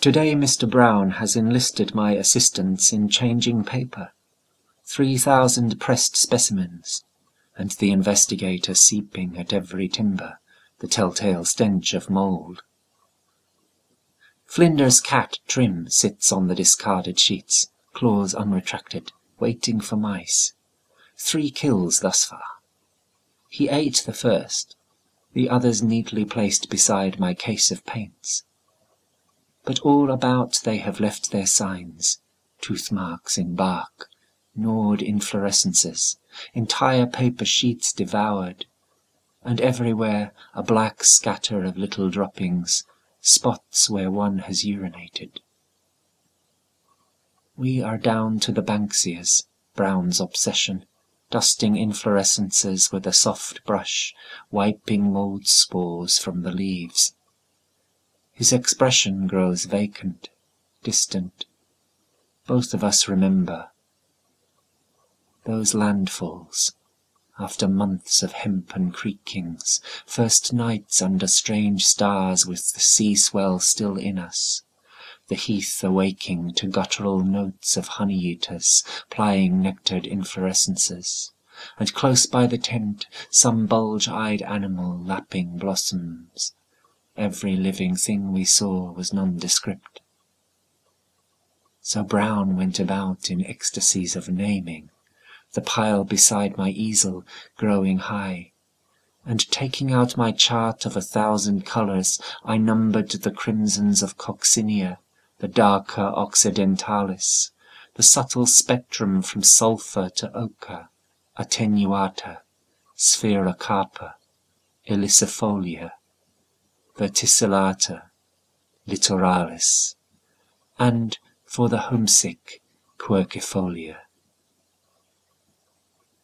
Today Mr. Brown has enlisted my assistance in changing paper. 3,000 pressed specimens, and the Investigator seeping at every timber, the telltale stench of mould. Flinders' cat Trim sits on the discarded sheets, claws unretracted, waiting for mice. 3 kills thus far. He ate the first, the others neatly placed beside my case of paints. But all about they have left their signs, toothmarks in bark, gnawed inflorescences, entire paper sheets devoured, and everywhere a black scatter of little droppings, spots where one has urinated. We are down to the Banksias, Brown's obsession, dusting inflorescences with a soft brush, wiping mould spores from the leaves. His expression grows vacant, distant. Both of us remember those landfalls, after months of hempen creakings, first nights under strange stars with the sea-swell still in us, the heath awaking to guttural notes of honey-eaters plying nectared inflorescences, and close by the tent some bulge-eyed animal lapping blossoms. Every living thing we saw was nondescript. So Brown went about in ecstasies of naming, the pile beside my easel growing high, and taking out my chart of 1,000 colours, I numbered the crimsons of coccinia, the darker occidentalis, the subtle spectrum from sulphur to ochre, attenuata, spherocarpa, ilicifolia, verticillata, littoralis, and, for the homesick, quercifolia.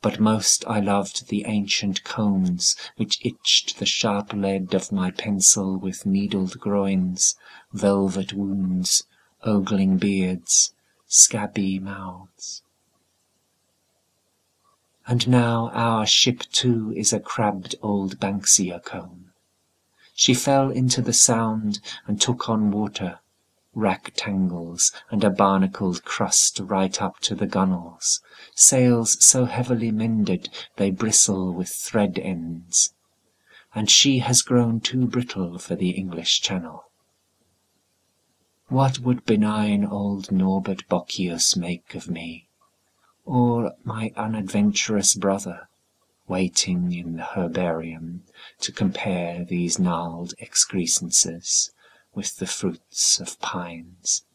But most I loved the ancient cones which itched the sharp lead of my pencil with needled groins, velvet wounds, ogling beards, scabby mouths. And now our ship too is a crabbed old Banksia cone. She fell into the Sound and took on water, rack-tangles and a barnacled crust right up to the gunwales, sails so heavily mended they bristle with thread ends, and she has grown too brittle for the English Channel. What would benign old Norbert Bocchius make of me, or my unadventurous brother, waiting in the herbarium to compare these gnarled excrescences with the fruits of pines?